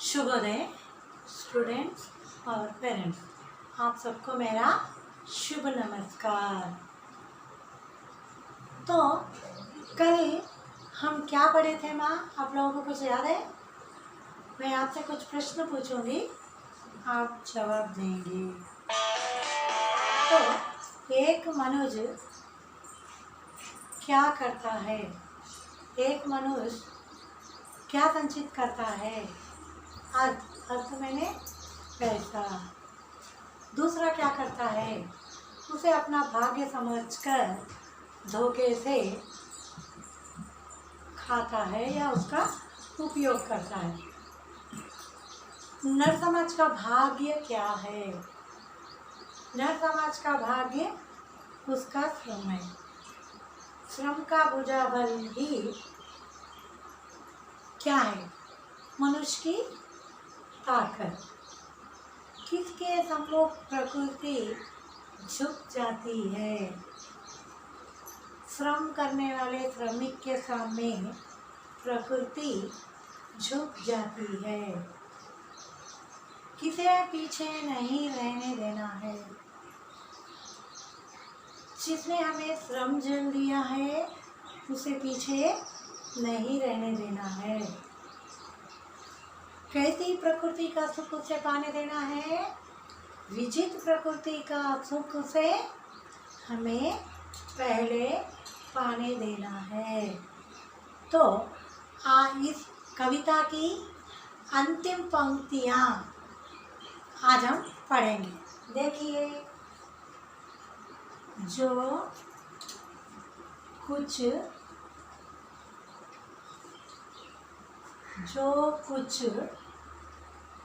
शुभोदय students और parents, आप सबको मेरा शुभ नमस्कार। तो कल हम क्या पढ़े थे माँ, आप लोगों को कुछ याद है? मैं आपसे कुछ प्रश्न पूछूंगी, आप जवाब देंगे। तो एक मनुष्य क्या करता है? एक मनुष्य क्या संचित करता है? अर्थ मैंने पैसा। दूसरा क्या करता है? उसे अपना भाग्य समझकर धोखे से खाता है या उसका उपयोग करता है। नर समाज का भाग्य क्या है? नर समाज का भाग्य उसका श्रम है। श्रम का भुजाबल ही क्या है? मनुष्य की ताकत। किसके सम्मुख प्रकृति झुक जाती है? श्रम करने वाले श्रमिक के सामने प्रकृति झुक जाती है। किसे पीछे नहीं रहने देना है। जिसने हमें श्रम जल दिया है उसे पीछे नहीं रहने देना है। कैसी प्रकृति का सुख उसे पाने देना है? विजित प्रकृति का सुख उसे हमें पहले पाने देना है। तो इस कविता की अंतिम पंक्तियाँ आज हम पढ़ेंगे। देखिए, जो कुछ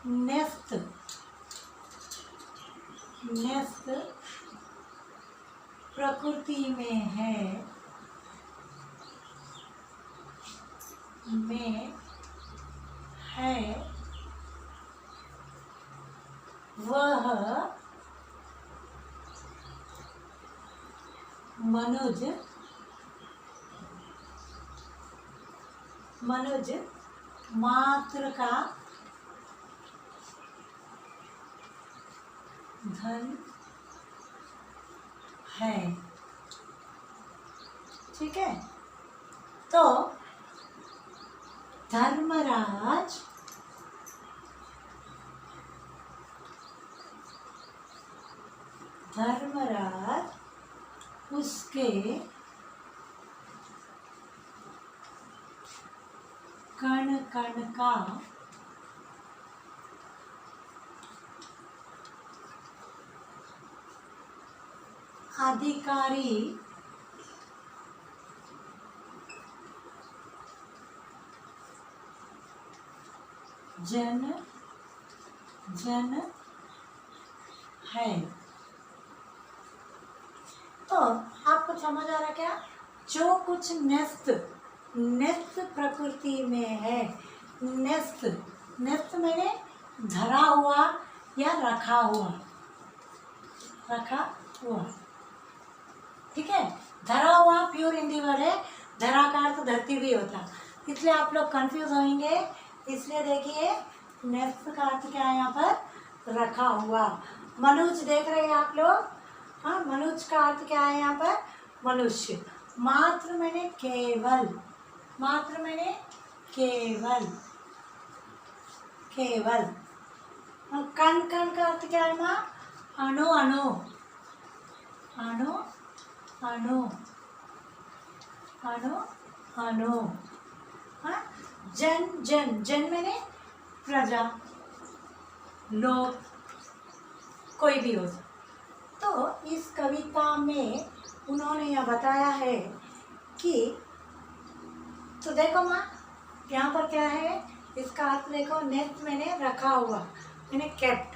न्यस्त प्रकृति में है, वह मनुज मात्र का धन है। ठीक है, तो धर्मराज उसके कण कण का अधिकारी जन है। तो आपको समझ आ रहा क्या? जो कुछ न्यस्त प्रकृति में है। न्यस्त मैंने धरा हुआ या रखा हुआ। ठीक है, धरा हुआ प्योर हिंदी वर्ड है। धरा का अर्थ धरती भी होता, इसलिए आप लोग कंफ्यूज होंगे। इसलिए देखिए, न्यस्त का अर्थ क्या है यहाँ पर? रखा हुआ। मनुष्य देख रहे हैं आप लोग? हाँ, मनुष्य का अर्थ क्या है यहाँ पर? मनुष्य। मात्र मैंने केवल। कण कण का अर्थ क्या है माँ? अणु। हाँ, जन मैंने प्रजा, लोग, कोई भी हो। तो इस कविता में उन्होंने यह बताया है कि, तो देखो माँ, यहाँ पर क्या है? इसका अर्थ देखो, नेक्स्ट मैंने रखा हुआ, मैंने केप्ट।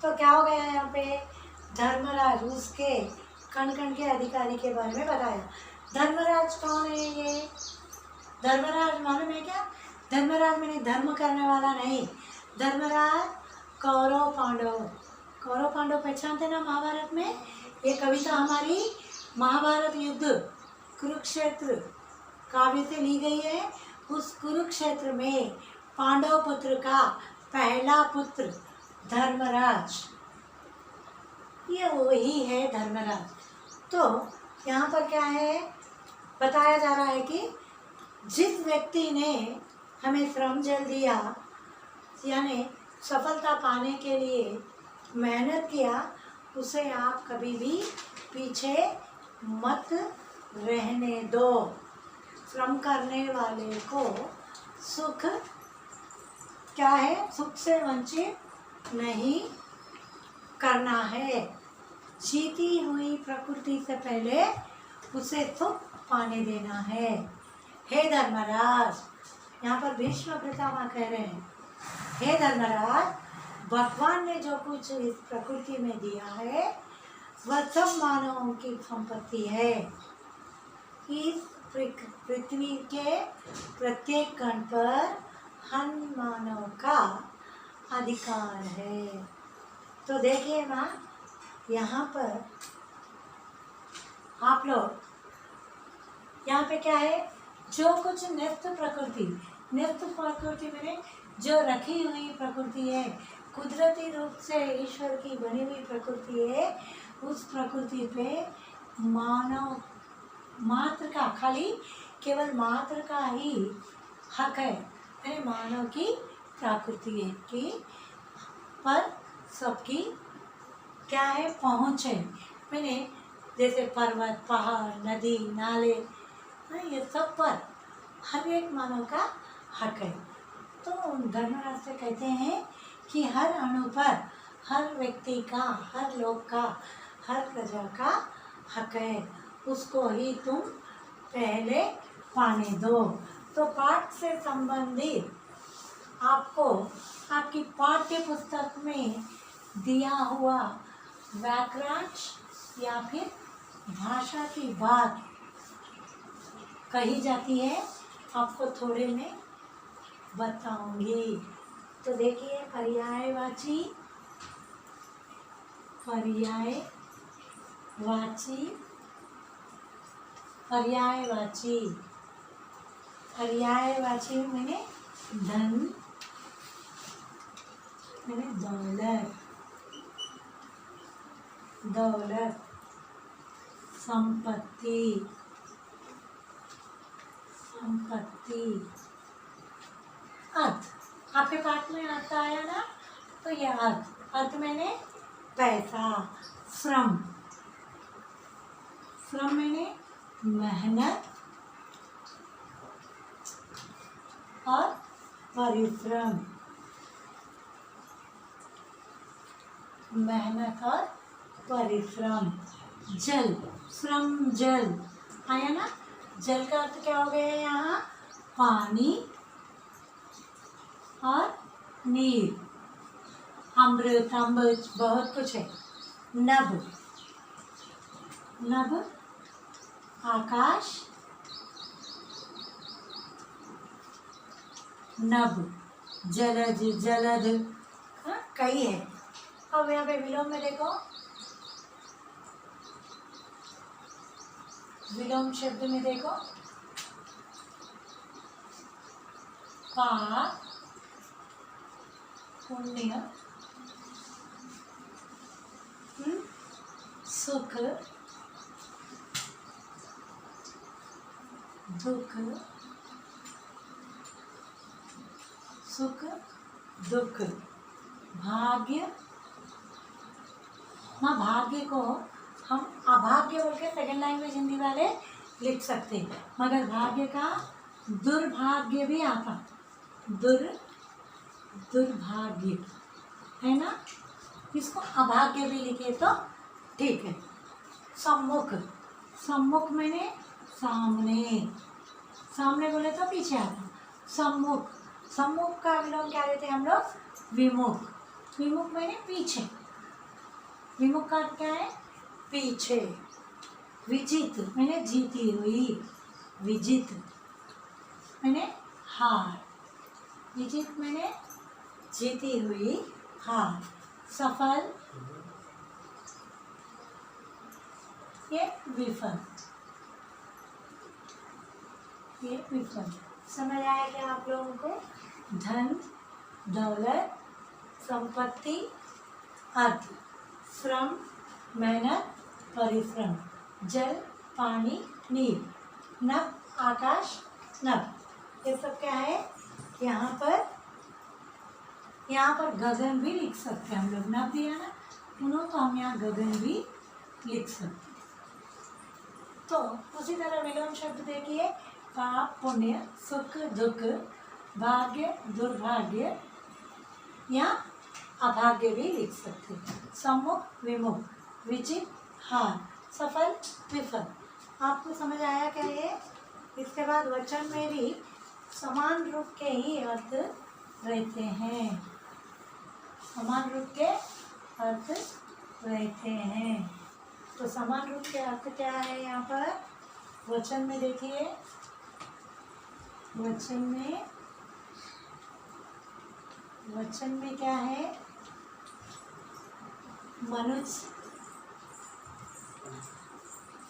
तो क्या हो गया यहाँ पे? धर्मराज उसके कण कण के अधिकारी के बारे में बताया। धर्मराज कौन है? ये धर्मराज मालूम है क्या? धर्मराज मैंने धर्म करने वाला नहीं। धर्मराज कौरव पांडव पहचानते ना महाभारत में? ये कविता हमारी महाभारत युद्ध कुरुक्षेत्र काव्य से ली गई है। उस कुरुक्षेत्र में पांडव पुत्र का पहला पुत्र धर्मराज, ये वही है धर्मराज। तो यहाँ पर क्या है, बताया जा रहा है कि जिस व्यक्ति ने हमें श्रम जल दिया, यानी सफलता पाने के लिए मेहनत किया, उसे आप कभी भी पीछे मत रहने दो। श्रम करने वाले को सुख क्या है, सुख से वंचित नहीं करना है। जीती हुई प्रकृति से पहले उसे सुख पाने देना है। हे धर्मराज, यहाँ पर भीष्म पितामह कह रहे हैं, हे धर्मराज, भगवान ने जो कुछ इस प्रकृति में दिया है वह सब मानवों की संपत्ति है। इस पृथ्वी के प्रत्येक कण पर हर मानव का अधिकार है। तो देखिए माँ, यहाँ पर आप लोग, यहाँ पे क्या है, जो कुछ नित्य प्रकृति मैंने जो रखी हुई प्रकृति है, कुदरती रूप से ईश्वर की बनी हुई प्रकृति है, उस प्रकृति पे मानव मात्र का, खाली केवल मात्र का ही हक है। यानी मानव की प्रकृति है कि पर सबकी क्या है, पहुँच है। मैंने जैसे पर्वत, पहाड़, नदी, नाले, ये सब पर हर एक मानव का हक है। तो धर्मराज से कहते हैं कि हर अणु पर हर व्यक्ति का, हर लोग का, हर प्रजा का हक है, उसको ही तुम पहले पाने दो। तो पाठ से संबंधित आपको आपकी पाठ्य पुस्तक में दिया हुआ वाक्यांश या फिर भाषा की बात कही जाती है, आपको थोड़े में बताऊंगी। तो देखिए, पर्यायवाची, पर्यायवाची, पर्यायवाची, पर्यायवाची मैंने धन, मैंने दौलत, दौलत, संपत्ति, संपत्ति, अर्थ। आपके पाठ में अर्थ आया ना, तो ये अर्थ, अर्थ मैंने पैसा, श्रम, श्रम मैंने मेहनत और परिश्रम, मेहनत और परिश्रम। जल, श्रम जल आया ना, जल का अर्थ क्या हो गया यहाँ, पानी और नीर, अमृत, अमृत बहुत कुछ है। नभ, नभ आकाश, नभ जलज, जलद, कई है। अब यहाँ पे विलोम में देखो, विलोम शब्द में देखो, पाप, पुण्य, सुख, दुख, सुख दुख, भाग्य। माँ, भाग्य को हम अभाग्य बोल के सेकेंड लैंग्वेज हिंदी वाले लिख सकते हैं, मगर भाग्य का दुर्भाग्य भी आता, दुर्भाग्य है ना, इसको अभाग्य भी लिखे तो ठीक है। सम्मुख, सम्मुख मैंने सामने, सामने बोले तो पीछे आता, सम्मुख, सम्मुख का विलोम क्या लेते हैं हम लोग, विमुख, विमुख मैंने पीछे, विमुख का क्या है, पीछे। विजित मैंने जीती हुई, विजित मैंने हार, विजित मैंने जीती हुई हार। सफल, ये विफल, ये विफल। समझ आया क्या आप लोगों को? धन, दौलत, संपत्ति, अर्थ, श्रम, मेहनत, परिश्रम, जल, पानी, नीर, नभ, आकाश, नभ। ये सब क्या है? यहाँ पर गगन भी लिख सकते हैं हम लोग। नभ दिया ना उन्हों, तो हम यहाँ गगन भी लिख सकते हैं। तो उसी तरह विलोम शब्द देखिए, पाप, पुण्य, सुख, दुख, भाग्य, दुर्भाग्य या अभाग्य भी लिख सकते हैं। सम्मुख, विमुख, विजित, हार, सफल, विफल। आपको समझ आया क्या ये? इसके बाद वचन में भी समान रूप के ही अर्थ रहते हैं। समान रूप के अर्थ रहते हैं। तो समान रूप के अर्थ क्या है यहाँ पर? वचन में देखिए, वचन में क्या है? मनुष्य,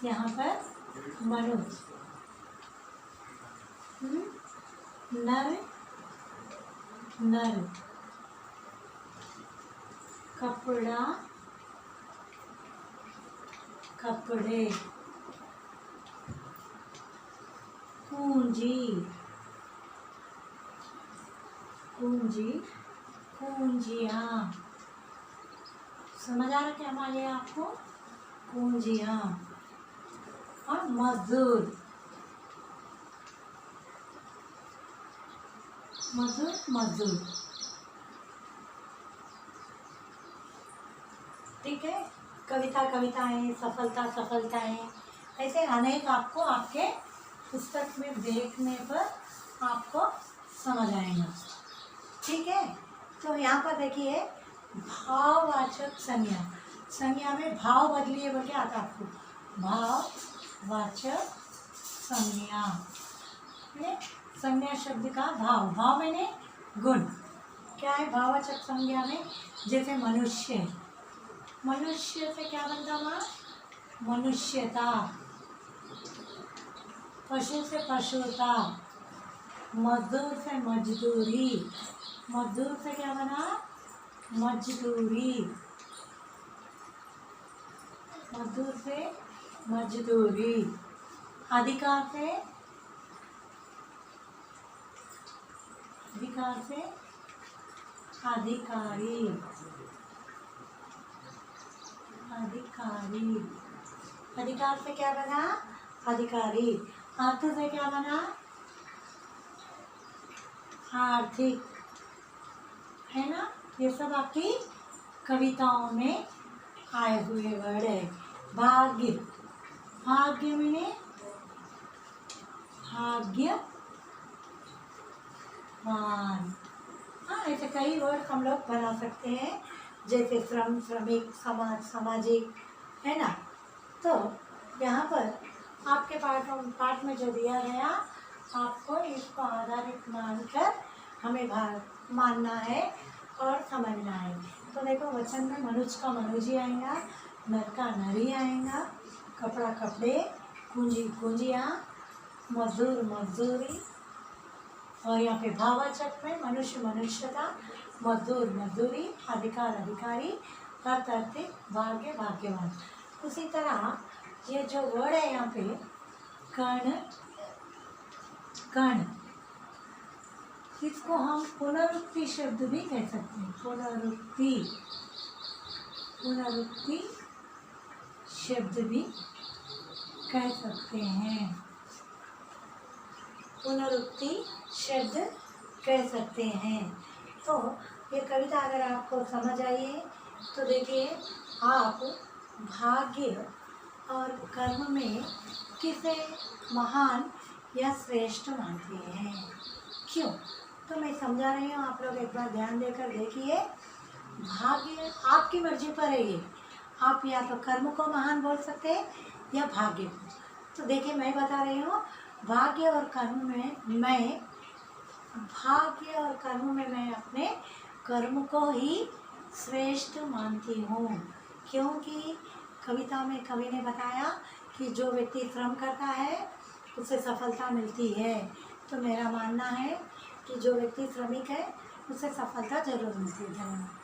यहाँ पर मनुष्य, नर, कपड़ा, कपड़े, पूंजी, पूंजियाँ। समझ आ रहा क्या हमारे आपको? पूंजियाँ। और मजदूर, मजदूर। ठीक है। कविताएं, सफलताएं, ऐसे अनेक आपको आपके पुस्तक में देखने पर आपको समझ आएगा। ठीक है। तो यहाँ पर देखिए, भाववाचक संज्ञा में भाव बदलिए बोल के आता आपको। भाववाचक संज्ञा शब्द का भाव मैंने गुण। क्या है भाववाचक संज्ञा में? जैसे मनुष्य से क्या बनता हुआ? मनुष्यता। पशु से पशुता। मजदूर से मजदूरी। मजदूर से क्या बना? मजदूरी। मजदूर से मजदूरी। अधिकार से अधिकारी। अधिकार से क्या बना? अधिकारी। अर्थ से क्या बना? आर्थिक। है ना? ये सब आपकी कविताओं में आए हुए वर्ड है। भाग्य मैंने भाग्यवान। हाँ, ऐसे कई वर्ड हम लोग बना सकते हैं, जैसे श्रम, श्रमिक, समाज, सामाजिक, है ना? तो यहाँ पर आपके पाठ में जो दिया गया, आपको इसको आधारित मानकर हमें मानना है और समझना है। तो देखो, वचन में मनुष्य का मनुजी आएगा, नर का नरी आएगा, कपड़ा कपड़े, पूंजियाँ, मजदूर मजदूरी, और यहाँ पे भाववाचक में मनुष्य मनुष्यता, मजदूर मजदूरी, अधिकार अधिकारी, अर्थ अर्थिक, भाग्य भाग्यवान। उसी तरह ये जो वर्ड है यहाँ पे कण, इसको हम पुनरुक्ति शब्द भी कह सकते हैं। पुनरुक्ति शब्द भी कह सकते हैं। पुनरुक्ति शब्द कह सकते हैं। तो ये कविता अगर आपको समझ आई है तो देखिए, आप भाग्य और कर्म में किसे महान या श्रेष्ठ मानते हैं? क्यों? तो मैं समझा रही हूँ, आप लोग एक बार ध्यान देकर देखिए। भाग्य आपकी मर्जी पर है ये। आप या तो कर्म को महान बोल सकते हैं या भाग्य को। तो देखिए, मैं बता रही हूँ, भाग्य और कर्म में मैं अपने कर्म को ही श्रेष्ठ मानती हूँ। क्योंकि कविता में कवि ने बताया कि जो व्यक्ति श्रम करता है उसे सफलता मिलती है। तो मेरा मानना है कि जो व्यक्ति श्रमिक है उसे सफलता जरूर मिलती है। धन्यवाद।